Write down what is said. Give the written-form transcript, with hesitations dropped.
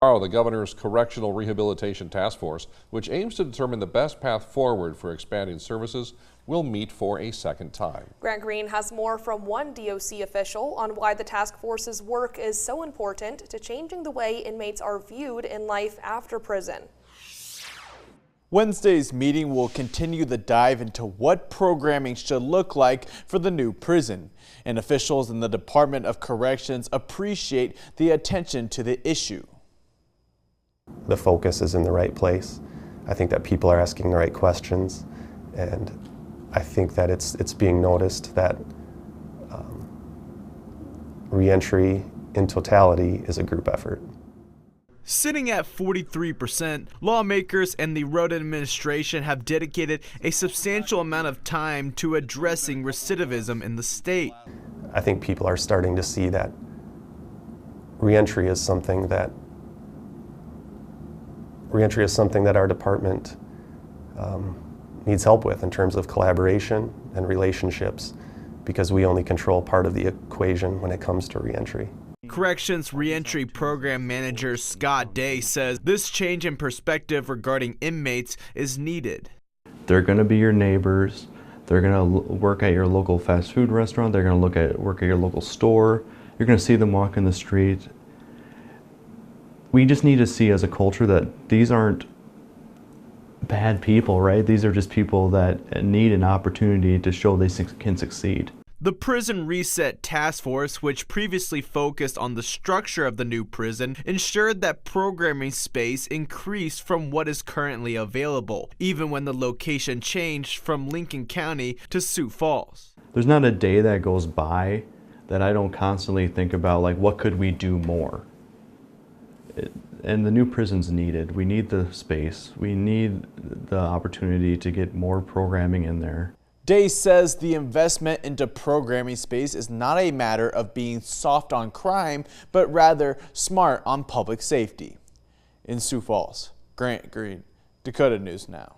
Tomorrow, the governor's Correctional Rehabilitation Task Force, which aims to determine the best path forward for expanding services, will meet for a second time. Grant Green has more from one DOC official on why the task force's work is so important to changing the way inmates are viewed in life after prison. Wednesday's meeting will continue the dive into what programming should look like for the new prison. And officials in the Department of Corrections appreciate the attention to the issue. The focus is in the right place. I think that people are asking the right questions, and I think that it's being noticed that reentry in totality is a group effort. Sitting at 43%, lawmakers and the road administration have dedicated a substantial amount of time to addressing recidivism in the state. I think people are starting to see that reentry is something that our department needs help with in terms of collaboration and relationships, because we only control part of the equation when it comes to reentry. Corrections Reentry Program Manager Scott Day says this change in perspective regarding inmates is needed. They're going to be your neighbors. They're going to work at your local fast food restaurant. They're going to work at your local store. You're going to see them walk in the street. We just need to see as a culture that these aren't bad people, right? These are just people that need an opportunity to show they can succeed. The Prison Reset Task Force, which previously focused on the structure of the new prison, ensured that programming space increased from what is currently available, even when the location changed from Lincoln County to Sioux Falls. There's not a day that goes by that I don't constantly think about, like, what could we do more? And the new prison's needed. We need the space. We need the opportunity to get more programming in there. Day says the investment into programming space is not a matter of being soft on crime, but rather smart on public safety. In Sioux Falls, Grant Green, Dakota News Now.